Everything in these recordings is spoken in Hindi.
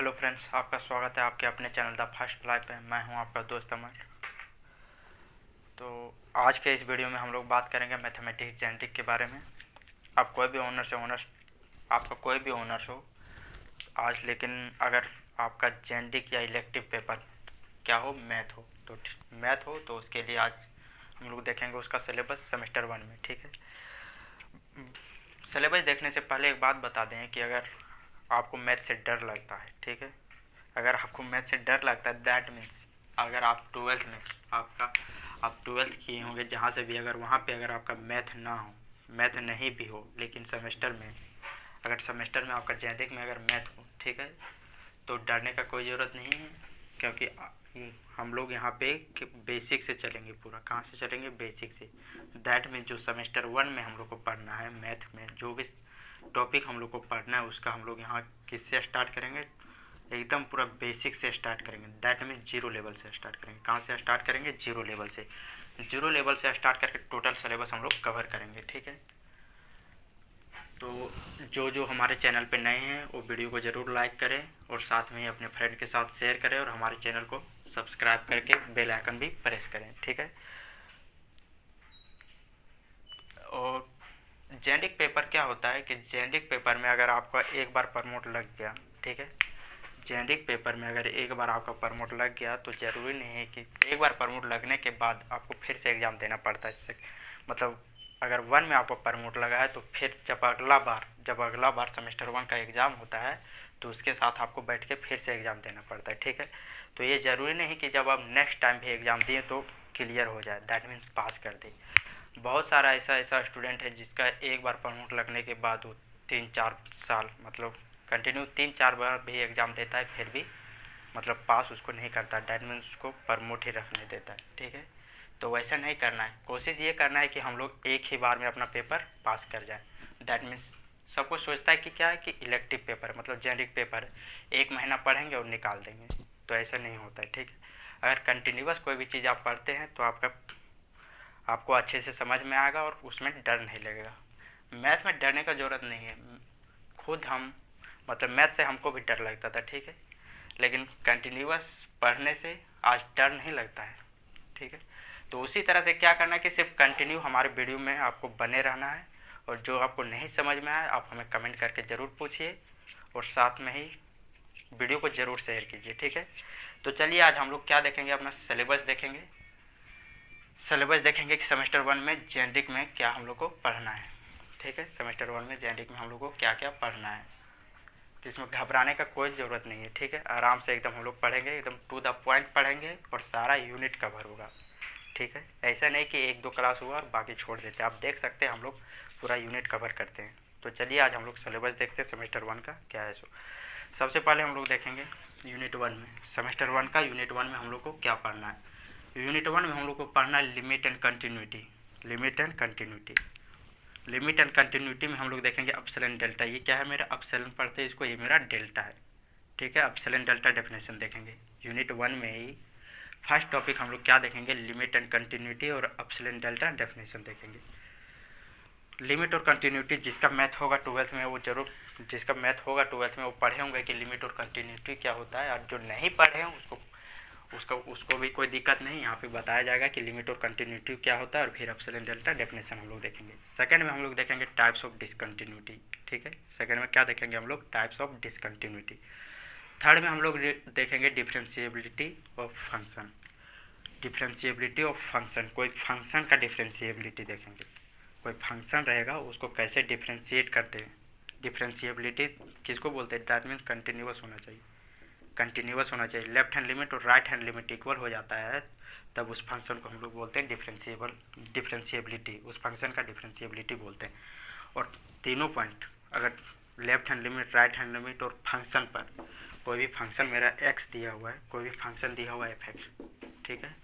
हेलो फ्रेंड्स, आपका स्वागत है आपके अपने चैनल द फर्स्ट लाइफ पे। मैं हूं आपका दोस्त अमर। तो आज के इस वीडियो में हम लोग बात करेंगे मैथमेटिक्स जेनेटिक के बारे में। आप कोई भी ऑनर्स आपका कोई भी ऑनर्स हो आज, लेकिन अगर आपका जेनेटिक या इलेक्टिव पेपर क्या हो, मैथ हो तो उसके लिए आज हम लोग देखेंगे उसका सिलेबस सेमेस्टर 1 में। ठीक है, सिलेबस देखने से पहले एक बात बता दें कि अगर आपको मैथ से डर लगता है, ठीक है, अगर आपको मैथ से डर लगता है दैट मीन्स अगर आप ट्वेल्थ में आप ट्वेल्थ किए होंगे जहाँ से भी, अगर वहाँ पे अगर आपका मैथ ना हो, मैथ नहीं भी हो, लेकिन सेमेस्टर में आपका जेनेटिक में अगर मैथ हो, ठीक है, तो डरने का कोई ज़रूरत नहीं है। क्योंकि हम लोग यहाँ पे बेसिक से चलेंगे, पूरा कहाँ से चलेंगे, बेसिक से। दैट मीन्स जो सेमेस्टर 1 में हम लोग को पढ़ना है मैथ में, जो भी टॉपिक हम लोग को पढ़ना है उसका हम लोग यहाँ किससे स्टार्ट करेंगे, एकदम पूरा बेसिक से स्टार्ट करेंगे। दैट मीन्स जीरो लेवल से स्टार्ट करेंगे। कहाँ से स्टार्ट करेंगे, जीरो लेवल से। जीरो लेवल से स्टार्ट करके टोटल सिलेबस हम लोग कवर करेंगे। ठीक है, तो जो हमारे चैनल पे नए हैं वो वीडियो को ज़रूर लाइक करें और साथ में ही अपने फ्रेंड के साथ शेयर करें और हमारे चैनल को सब्सक्राइब करके बेल आइकन भी प्रेस करें। ठीक है, और जेनेटिक पेपर क्या होता है कि जेनेटिक पेपर में अगर आपका एक बार प्रमोट लग गया, ठीक है, जेनेटिक पेपर में अगर एक बार आपका प्रमोट लग गया तो ज़रूरी नहीं है कि एक बार प्रमोट लगने के बाद आपको फिर से एग्ज़ाम देना पड़ता है। इससे मतलब अगर 1 में आपको प्रमोट लगा है तो फिर जब अगला बार सेमेस्टर 1 का एग्ज़ाम होता है तो उसके साथ आपको बैठ के फिर से एग्ज़ाम देना पड़ता है। ठीक है, तो ये ज़रूरी नहीं कि जब आप नेक्स्ट टाइम भी एग्ज़ाम दिए तो क्लियर हो जाए, दैट मीन्स पास कर दे। बहुत सारा ऐसा स्टूडेंट है जिसका एक बार प्रमोट लगने के बाद वो 3-4 साल मतलब कंटिन्यू 3-4 बार भी एग्ज़ाम देता है, फिर भी मतलब पास उसको नहीं करता, दैट मीन्स उसको प्रमोट ही रखने देता है। ठीक है, तो वैसा नहीं करना है, कोशिश ये करना है कि हम लोग एक ही बार में अपना पेपर पास कर जाए। दैट मीन्स सब कुछ सोचता है कि क्या है कि इलेक्टिव पेपर मतलब जेनेटिक पेपर एक महीना पढ़ेंगे और निकाल देंगे, तो ऐसा नहीं होता है। ठीक है, अगर कंटिन्यूस कोई भी चीज़ आप पढ़ते हैं तो आपको अच्छे से समझ में आएगा और उसमें डर नहीं लगेगा। मैथ में डरने का ज़रूरत नहीं है, खुद हम मतलब मैथ से हमको भी डर लगता था, ठीक है, लेकिन कंटिन्यूस पढ़ने से आज डर नहीं लगता है। ठीक है, तो उसी तरह से क्या करना है कि सिर्फ कंटिन्यू हमारे वीडियो में आपको बने रहना है और जो आपको नहीं समझ में आए आप हमें कमेंट करके ज़रूर पूछिए और साथ में ही वीडियो को ज़रूर शेयर कीजिए। ठीक है, तो चलिए आज हम लोग क्या देखेंगे, अपना सिलेबस देखेंगे। सिलेबस देखेंगे कि सेमेस्टर 1 में जेनेटिक में क्या हम लोग को पढ़ना है। ठीक है, सेमेस्टर 1 में जेनेटिक में हम लोग को क्या क्या पढ़ना है, तो इसमें घबराने का कोई ज़रूरत नहीं है। ठीक है, आराम से एकदम हम लोग पढ़ेंगे, एकदम टू द पॉइंट पढ़ेंगे और सारा यूनिट कवर होगा। ठीक है, ऐसा नहीं कि 1-2 क्लास हुआ और बाकी छोड़ देते, आप देख सकते हैं हम लोग पूरा यूनिट कवर करते हैं। तो चलिए आज हम लोग सिलेबस देखते हैं सेमेस्टर 1 का क्या है। सबसे पहले हम लोग देखेंगे यूनिट 1 में, सेमेस्टर 1 का यूनिट 1 में हम लोग को क्या पढ़ना है। यूनिट 1 में हम लोग को पढ़ना है limit and continuity. Limit and continuity में हम लोग देखेंगे अपसिलन डेल्टा। ये क्या है, मेरा अपसिलन पढ़ते हैं इसको, ये मेरा डेल्टा है। ठीक है, अपसिलन डेल्टा डेफिनेशन देखेंगे यूनिट 1 में ही। फर्स्ट टॉपिक हम लोग क्या देखेंगे, लिमिट एंड कंटिन्यूटी और अपसिलन डेल्टा डेफिनेशन देखेंगे। लिमिट और कंटिन्यूटी जिसका मैथ होगा 12th में वो जरूर, जिसका मैथ होगा 12th में वो पढ़े होंगे कि लिमिट और कंटिन्यूटी क्या होता है, और जो नहीं पढ़े हैं उसको भी कोई दिक्कत नहीं, यहाँ पे बताया जाएगा कि लिमिट और कंटिन्यूटी क्या होता है और फिर अपसिलन डेल्टा डेफिनेशन हम लोग देखेंगे। सेकंड में हम लोग देखेंगे टाइप्स ऑफ डिसकंटिन्यूटी। ठीक है, सेकंड में क्या देखेंगे हम लोग, टाइप्स ऑफ डिसकंटिन्यूटी। थर्ड में हम लोग देखेंगे differentiability of function. Differentiability of function, कोई फंक्शन का डिफरेंशिएबिलिटी देखेंगे, कोई फंक्शन रहेगा उसको कैसे डिफरेंशिएट करते हैं। डिफरेंशिएबिलिटी किसको बोलते हैं, दैट मीन्स कंटिन्यूस होना चाहिए, कंटिन्यूस होना चाहिए। लेफ्ट हैंड लिमिट और राइट हैंड लिमिट इक्वल हो जाता है तब उस फंक्शन को हम लोग बोलते हैं डिफरेंशिएबिलिटी, उस फंक्शन का डिफरेंशिएबिलिटी बोलते हैं। और तीनों पॉइंट अगर left hand limit, right hand limit और फंक्शन पर, कोई भी फंक्शन मेरा एक्स दिया हुआ है, कोई भी फंक्शन दिया हुआ है एफ एक्स, ठीक है,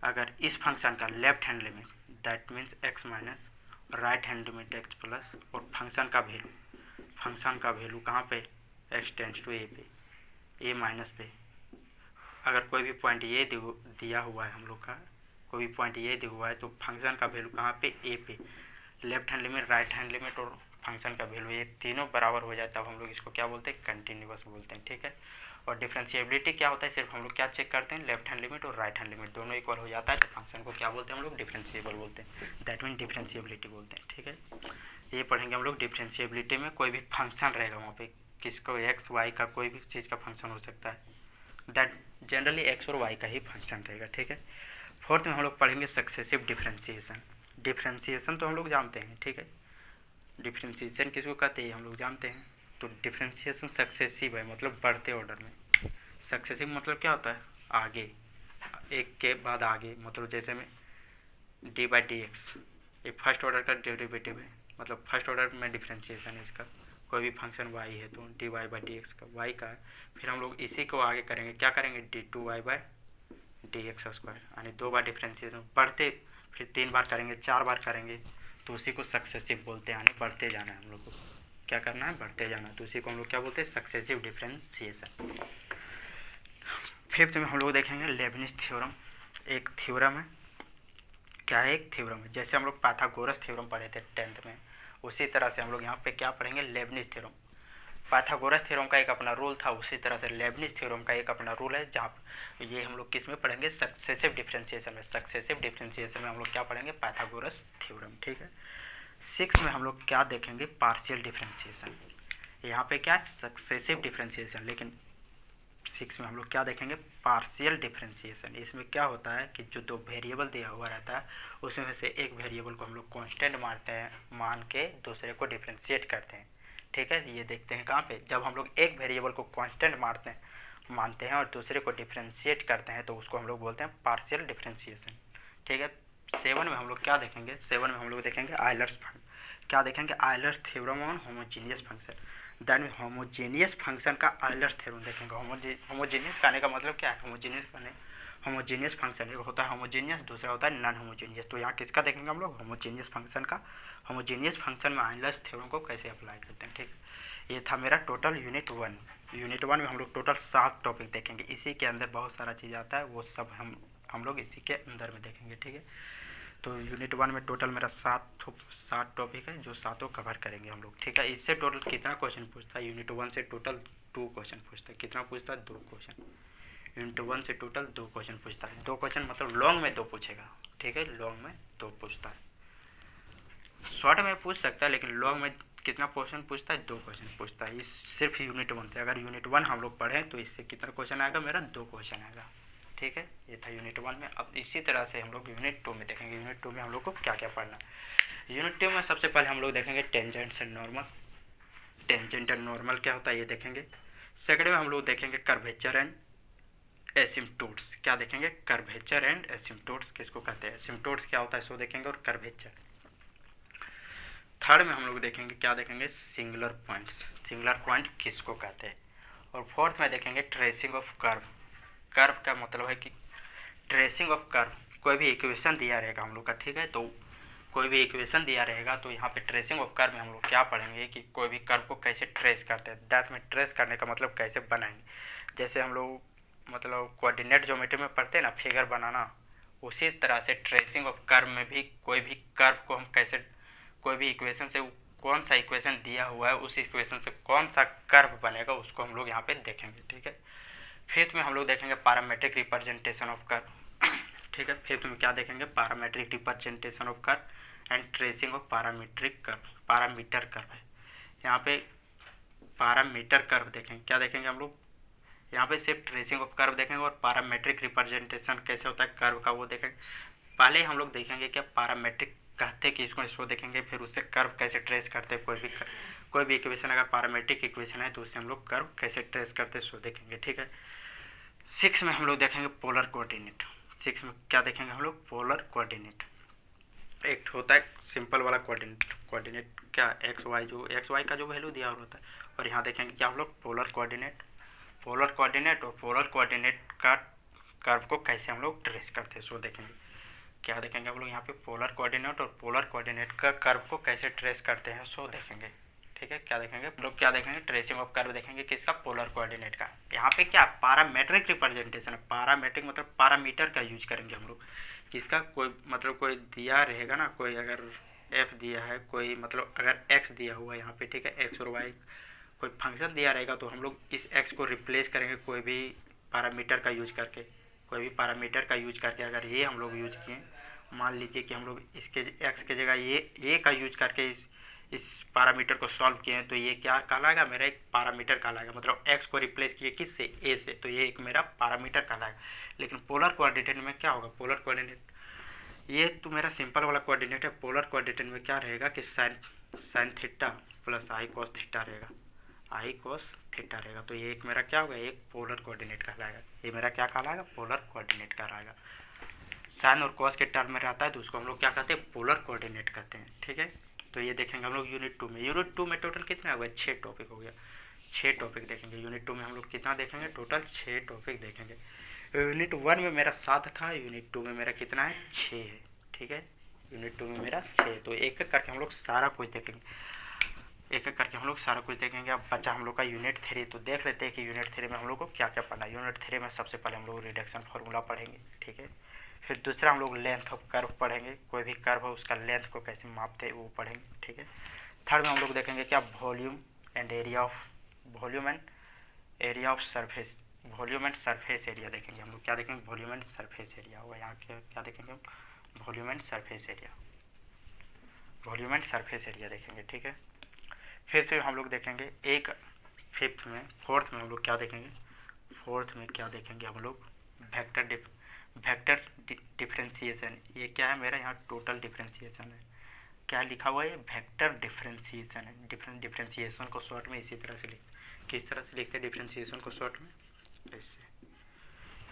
अगर इस फंक्शन का left hand limit that means x minus, right hand limit x plus, और फंक्शन का वैल्यू कहाँ पे, एक्स टेंड्स टू ए पे, ए माइनस पे, अगर कोई भी पॉइंट ये दिया हुआ है हम लोग का, कोई भी पॉइंट ये दिया हुआ है तो फंक्शन का वैल्यू कहाँ पे, ए पे। Left hand limit, right hand limit और फंक्शन का वैल्यू, ये तीनों बराबर हो जाए तब हम लोग इसको क्या बोलते हैं, कंटिन्यूअस बोलते हैं। ठीक है, और डिफरेंशिएबिलिटी क्या होता है, सिर्फ हम लोग क्या चेक करते हैं, लेफ्ट हैंड लिमिट और राइट हैंड लिमिट दोनों इक्वल हो जाता है तो फंक्शन को क्या बोलते हैं हम लोग, डिफरेंशिएबल बोलते हैं, दैट मीन डिफरेंशिएबिलिटी बोलते हैं। ठीक है, ये पढ़ेंगे हम लोग डिफरेंशिएबिलिटी में। कोई भी फंक्शन रहेगा वहाँ पे, किसको एक्स वाई का कोई भी चीज़ का फंक्शन हो सकता है, दैट जनरली एक्स और वाई का ही फंक्शन रहेगा। ठीक है, फोर्थ में हम लोग पढ़ेंगे सक्सेसिव डिफरेंशिएशन। डिफरेंशिएशन तो हम लोग जानते हैं। ठीक है, डिफरेंशिएशन किसको कहते हैं हम लोग जानते हैं। तो डिफरेंशिएशन सक्सेसिव है, मतलब बढ़ते ऑर्डर में। सक्सेसिव मतलब क्या होता है, आगे, एक के बाद आगे, मतलब जैसे में डी बाई डी एक्स, ये फर्स्ट ऑर्डर का डेरिवेटिव है, मतलब फर्स्ट ऑर्डर में डिफरेंशिएशन है इसका। कोई भी फंक्शन वाई है तो d y by d x का वाई का है, फिर हम लोग इसी को आगे करेंगे, क्या करेंगे, d two y by d x square, यानी 2 बार डिफरेंशिएशन बढ़ते, फिर 3 बार करेंगे, 4 बार करेंगे, तो उसी को सक्सेसिव बोलते हैं, यानी बढ़ते जाना है हम लोग को, क्या करना है, बढ़ते जाना है, तो उसी को हम लोग क्या बोलते हैं, सक्सेसिव डिफरेंशिएशन। फिफ्थ में हम लोग देखेंगे लेबनिज थ्योरम। एक थ्योरम है, क्या है, एक थ्योरम है, जैसे हम लोग पाइथागोरस थ्योरम पढ़े थे 10th में, उसी तरह से हम लोग यहाँ पे क्या पढ़ेंगे, लेबनिज थ्योरम। पाइथागोरस थ्योरम का एक अपना रूल था, उसी तरह से लेबनिज थ्योरम का एक अपना रूल है, जहाँ ये हम लोग किस में पढ़ेंगे, सक्सेसिव डिफरेंशिएशन में। सक्सेसिव डिफरेंशिएशन में हम लोग क्या पढ़ेंगे, पाइथागोरस थ्योरम। ठीक है, 6 में हम लोग क्या देखेंगे, पार्शियल डिफरेंशिएशन। यहाँ पे क्या, सक्सेसिव डिफरेंशिएशन, लेकिन 6 में हम लोग क्या देखेंगे, पार्शियल डिफरेंशिएशन। इसमें क्या होता है कि जो 2 वेरिएबल दिया हुआ रहता है, उसमें से एक वेरिएबल को हम लोग कांस्टेंट मानते हैं, मान के दूसरे को डिफरेंशिएट करते हैं। ठीक है, ये देखते हैं कहाँ पे, जब हम लोग एक वेरिएबल को कांस्टेंट मानते हैं और दूसरे को डिफरेंशिएट करते हैं, तो उसको हम लोग बोलते हैं पार्शियल डिफरेंशिएशन। ठीक है, 7 में हम लोग क्या देखेंगे, 7 में हम लोग देखेंगे आयलर्स क्या देखेंगे, Euler's theorem on homogeneous function. Then homogeneous function का आयलर्स थ्योरम देखेंगे। होमोजीनियस कहने का मतलब क्या है, होमोजीनियस फंक्शन एक होता है होमोजीनियस, दूसरा होता है नॉन होमोजीनियस। तो यहाँ किसका देखेंगे हम लोग, होमोजीनियस फंक्शन का। होमोजीनियस फंक्शन में आयलर्स थ्योरम को कैसे अप्लाई करते हैं। ठीक, ये था मेरा टोटल यूनिट 1। यूनिट 1 में हम लोग टोटल 7 टॉपिक देखेंगे, इसी के अंदर बहुत सारा चीज़ आता है, वो सब हम लोग इसी के अंदर में देखेंगे। ठीक है, तो यूनिट 1 में टोटल मेरा 7 टॉपिक है, जो सातों कवर करेंगे हम लोग। ठीक है, इससे टोटल कितना क्वेश्चन पूछता है, यूनिट 1 से टोटल 2 क्वेश्चन पूछता है। कितना पूछता है, 2 क्वेश्चन। यूनिट 1 से टोटल 2 क्वेश्चन पूछता है। 2 क्वेश्चन मतलब लॉन्ग में 2 पूछेगा। ठीक है, लॉन्ग में 2 पूछता है, शॉर्ट में पूछ सकता है, लेकिन लॉन्ग में कितना क्वेश्चन पूछता है, 2 क्वेश्चन पूछता है। इस सिर्फ यूनिट 1 से, अगर यूनिट 1 हम लोग पढ़ें तो इससे कितना क्वेश्चन आएगा, मेरा 2 क्वेश्चन आएगा। ठीक है, ये था यूनिट 1 में। अब इसी तरह से हम लोग यूनिट 2 में देखेंगे। यूनिट 2 में हम लोग को क्या क्या पढ़ना है। यूनिट 2 में सबसे पहले हम लोग देखेंगे tangents and normal. Tangent and normal क्या होता है ये देखेंगे। सेकंड में हम लोग देखेंगे कर्वेचर एंड एसिम्प्टोट्स। क्या देखेंगे, कर्वेचर एंड एसिम्प्टोट्स किसको कहते हैं, एसिम्प्टोट्स क्या होता है सो देखेंगे, और कर्वेचर। थर्ड में हम लोग देखेंगे, क्या देखेंगे, सिंगुलर पॉइंट्स। सिंगुलर पॉइंट किसको कहते हैं। और फोर्थ में देखेंगे ट्रेसिंग ऑफ कर्व। कर्व का मतलब है कि ट्रेसिंग ऑफ कर्व, कोई भी इक्वेशन दिया रहेगा हम लोग का। ठीक है, तो कोई भी इक्वेशन दिया रहेगा तो यहाँ पे ट्रेसिंग ऑफ कर्व में हम लोग क्या पढ़ेंगे कि कोई भी कर्व को कैसे ट्रेस करते हैं। दैट में ट्रेस करने का मतलब कैसे बनाएंगे, जैसे हम लोग मतलब कोऑर्डिनेट ज्योमेट्री में पढ़ते हैं ना, फिगर बनाना, उसी तरह से ट्रेसिंग ऑफ कर्व में भी कोई भी कर्व को हम कैसे, कोई भी इक्वेशन से कौन सा इक्वेशन दिया हुआ है, उस इक्वेशन से कौन सा कर्व बनेगा उसको हम लोग यहाँ पे देखेंगे। ठीक है, फिफ्थ में हम लोग देखेंगे पैरामेट्रिक रिप्रेजेंटेशन ऑफ कर्व। ठीक है, फिफ्थ में क्या देखेंगे, parametric representation of curve and tracing of parametric curve. Parameter curve है यहाँ पे, पैरामीटर कर्व देखेंगे। क्या देखेंगे हम लोग यहाँ पे, सिर्फ ट्रेसिंग ऑफ कर्व देखेंगे, और पैरामेट्रिक रिप्रेजेंटेशन कैसे होता है कर्व का वो देखेंगे। पहले हम लोग देखेंगे क्या पैरामेट्रिक कहते हैं कि इसको देखेंगे, फिर उससे कर्व कैसे ट्रेस करते हैं। कोई भी इक्वेशन अगर पैरामेट्रिक इक्वेशन है तो उससे हम लोग कर्व कैसे ट्रेस करते हैं सो देखेंगे। ठीक है, 6 में हम लोग देखेंगे पोलर कोऑर्डिनेट। 6 में क्या देखेंगे हम लोग, पोलर कोऑर्डिनेट। एक होता है सिंपल वाला कोऑर्डिनेट क्या, एक्स वाई का जो वैल्यू दिया हुआ होता है, और यहाँ देखेंगे क्या हम लोग, पोलर कोऑर्डिनेट। पोलर कोऑर्डिनेट और पोलर कोऑर्डिनेट का कर्व को कैसे हम लोग ट्रेस करते हैं सो देखेंगे। क्या देखेंगे हम लोग यहाँ पे, पोलर कोऑर्डिनेट और पोलर कोऑर्डिनेट का कर्व को कैसे ट्रेस करते हैं सो देखेंगे। ठीक है, क्या देखेंगे हम लोग, क्या देखेंगे, ट्रेसिंग ऑफ कर्व देखेंगे किसका, पोलर कोऑर्डिनेट का। यहाँ पे क्या पैरामेट्रिक रिप्रेजेंटेशन है। पैरामेट्रिक मतलब पैरामीटर का यूज करेंगे हम लोग किसका, कोई मतलब कोई दिया रहेगा ना, कोई अगर एफ दिया है, कोई मतलब अगर एक्स दिया हुआ है यहाँ पे, ठीक है, एक्स और वाई कोई फंक्शन दिया रहेगा तो हम लोग इस एक्स को रिप्लेस करेंगे कोई भी पैरामीटर का यूज करके, कोई भी पैरामीटर का यूज करके। अगर ये हम लोग यूज किए, मान लीजिए कि हम लोग इसके एक्स के जगह ये ए का यूज करके इस पैरामीटर को सॉल्व किए हैं, तो ये क्या कहलाएगा, मेरा एक पैरामीटर कहलाएगा। मतलब एक्स को रिप्लेस किए किससे, ए से, तो ये एक मेरा पैरामीटर कहलाएगा। लेकिन पोलर कोऑर्डिनेट में क्या होगा, पोलर कोऑर्डिनेट ये तो मेरा सिंपल वाला कोऑर्डिनेट है। पोलर कोऑर्डिनेट में क्या रहेगा कि sine theta plus I cos theta रहेगा, आई कॉस थीटा रहेगा। तो ये एक मेरा क्या होगा, एक पोलर कोऑर्डिनेट कहलाएगा। ये मेरा क्या कहलाएगा, पोलर कोऑर्डिनेट कहलाएगा। साइन और कॉस के टर्म में रहता है तो उसको हम लोग क्या कहते हैं, पोलर कोऑर्डिनेट कहते हैं, ठीक है। तो ये देखेंगे हम लोग यूनिट 2 में। यूनिट 2 में टोटल कितना हो गया, 6 टॉपिक हो गया। 6 टॉपिक देखेंगे यूनिट 2 में। हम लोग कितना देखेंगे, टोटल 6 टॉपिक देखेंगे। यूनिट 1 में मेरा 7 था, यूनिट 2 में मेरा कितना है, 6 है, ठीक है। यूनिट 2 में मेरा 6। तो एक एक करके हम लोग सारा कुछ देखेंगे, एक एक करके हम लोग सारा कुछ देखेंगे। अब बचा हम लोग का यूनिट 3। तो देख लेते हैं कि यूनिट 3 में हम लोग को क्या क्या पढ़ना है। यूनिट 3 में सबसे पहले हम लोग रिडक्शन फार्मूला पढ़ेंगे, ठीक है। फिर दूसरा हम लोग लेंथ ऑफ कर्व पढ़ेंगे, कोई भी कर्व हो उसका लेंथ को कैसे मापते हैं वो पढ़ेंगे, ठीक है। थर्ड में हम लोग देखेंगे क्या, volume and area of, volume and area of surface, volume and surface area देखेंगे हम लोग। क्या देखेंगे, वॉल्यूम एंड सरफेस एरिया होगा यहाँ। क्या देखेंगे हम, volume and surface area, volume and surface area देखेंगे, ठीक है। फिर हम लोग देखेंगे एक फोर्थ में हम लोग क्या देखेंगे, फोर्थ में क्या देखेंगे हम लोग, वेक्टर डिफरेंशिएशन। ये क्या है मेरा, यहाँ टोटल डिफरेंशिएशन है। क्या लिखा हुआ है, वेक्टर डिफरेंशिएशन है। डिफरेंशिएशन को शॉर्ट में इसी तरह से किस तरह से लिखते हैं डिफरेंशिएशन को शॉर्ट में, ऐसे।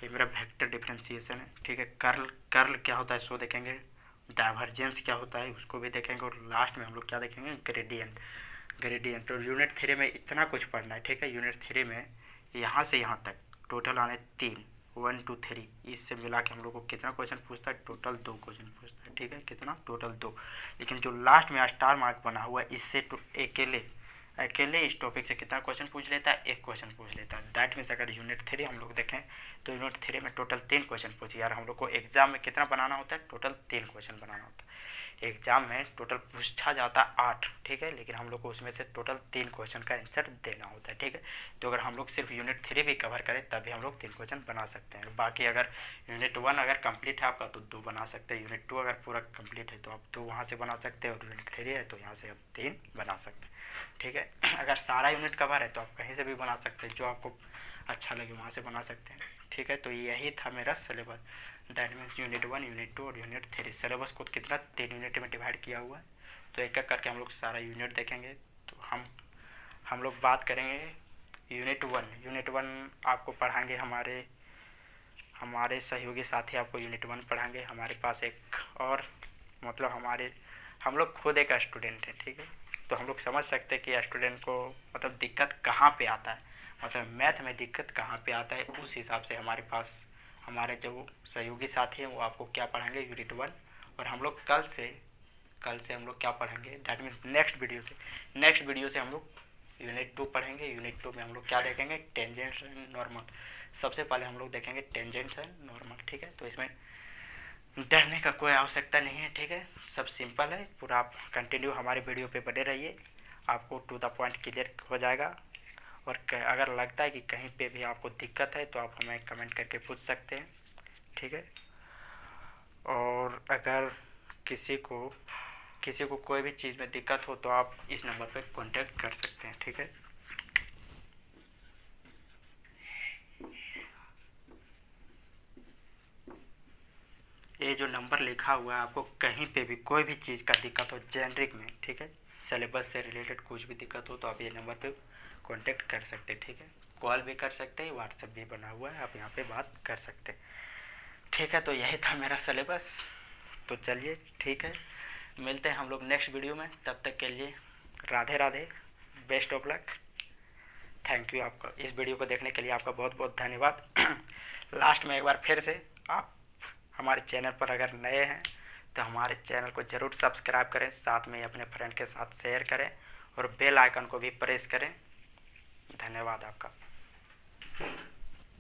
ये मेरा वेक्टर डिफरेंशिएशन है, ठीक है। कर्ल क्या होता है सो देखेंगे, डाइवर्जेंस क्या होता है उसको भी देखेंगे, और लास्ट में हम लोग क्या देखेंगे, ग्रेडियंट। और यूनिट 3 में इतना कुछ पढ़ना है, ठीक है। यूनिट 3 में यहाँ से यहाँ तक टोटल आने 3, 1 2 3, इससे मिला के हम लोग को कितना क्वेश्चन पूछता है, टोटल 2 क्वेश्चन पूछता है, ठीक है। कितना, टोटल 2। लेकिन जो लास्ट में स्टार मार्क बना हुआ है इससे तो अकेले इस टॉपिक से कितना क्वेश्चन पूछ लेता है, 1 क्वेश्चन पूछ लेता है। दैट मीन्स अगर यूनिट 3 हम लोग देखें तो यूनिट 3 में टोटल 3 क्वेश्चन पूछे। यार हम लोग को एग्जाम में कितना बनाना होता है, टोटल 3 क्वेश्चन बनाना होता है। एग्जाम में टोटल पूछा जाता है 8, ठीक है, लेकिन हम लोग को उसमें से टोटल 3 क्वेश्चन का आंसर देना होता है, ठीक है। तो अगर हम लोग सिर्फ यूनिट 3 भी कवर करें तभी हम लोग 3 क्वेश्चन बना सकते हैं। बाकी अगर यूनिट 1 अगर कंप्लीट है आपका तो 2 बना सकते हैं, यूनिट 2 अगर पूरा कंप्लीट है तो आप 2 वहाँ से बना सकते हैं, और यूनिट 3 है तो यहाँ से आप 3 बना सकते हैं, ठीक है। अगर सारा यूनिट कवर है तो आप कहीं से भी बना सकते हैं, जो आपको अच्छा लगे वहाँ से बना सकते हैं, ठीक है। तो यही था मेरा syllabus. That means unit 1, unit 2 और यूनिट 3। सिलेबस को कितना, 3 यूनिट में डिवाइड किया हुआ है। तो एक एक करके हम लोग सारा यूनिट देखेंगे। तो हम लोग बात करेंगे यूनिट 1। यूनिट 1 आपको पढ़ाएंगे हमारे सहयोगी साथी आपको यूनिट 1 पढ़ाएंगे। हमारे पास एक और मतलब हम लोग खुद एक स्टूडेंट हैं, ठीक है। तो हम लोग समझ सकते हैं कि स्टूडेंट को मतलब दिक्कत कहाँ पे आता है, मतलब मैथ में दिक्कत कहाँ पे आता है। उस हिसाब से हमारे पास हमारे जो सहयोगी साथी हैं वो आपको क्या पढ़ाएंगे, यूनिट 1। और हम लोग कल से हम लोग क्या पढ़ेंगे, दैट मीन्स नेक्स्ट वीडियो से हम लोग यूनिट 2 पढ़ेंगे। यूनिट 2 में हम लोग क्या देखेंगे, टेंजेंट्स एंड नॉर्मल। सबसे पहले हम लोग देखेंगे टेंजेंट्स एंड नॉर्मल, ठीक है। तो इसमें डरने का कोई आवश्यकता नहीं है, ठीक है। सब सिंपल है पूरा। आप कंटिन्यू हमारे वीडियो पे बने रहिए, आपको टू द पॉइंट क्लियर हो जाएगा। और अगर लगता है कि कहीं पे भी आपको दिक्कत है तो आप हमें कमेंट करके पूछ सकते हैं, ठीक है। और अगर किसी को कोई भी चीज़ में दिक्कत हो तो आप इस नंबर पे कांटेक्ट कर सकते हैं, ठीक है। ये जो नंबर लिखा हुआ है, आपको कहीं पे भी कोई भी चीज़ का दिक्कत हो जेनरिक में, ठीक है, सिलेबस से रिलेटेड कुछ भी दिक्कत हो तो आप ये नंबर पे कांटेक्ट कर सकते हैं, ठीक है। कॉल भी कर सकते हैं, व्हाट्सएप भी बना हुआ है, आप यहाँ पे बात कर सकते हैं, ठीक है। तो यही था मेरा सिलेबस। तो चलिए ठीक है, मिलते हैं हम लोग नेक्स्ट वीडियो में। तब तक के लिए Radhe Radhe, best of luck, thank you. आपका इस वीडियो को देखने के लिए आपका बहुत बहुत धन्यवाद। लास्ट में एक बार फिर से, आप हमारे चैनल पर अगर नए हैं तो हमारे चैनल को ज़रूर सब्सक्राइब करें, साथ में अपने फ्रेंड के साथ शेयर करें और बेल आइकन को भी प्रेस करें। धन्यवाद आपका।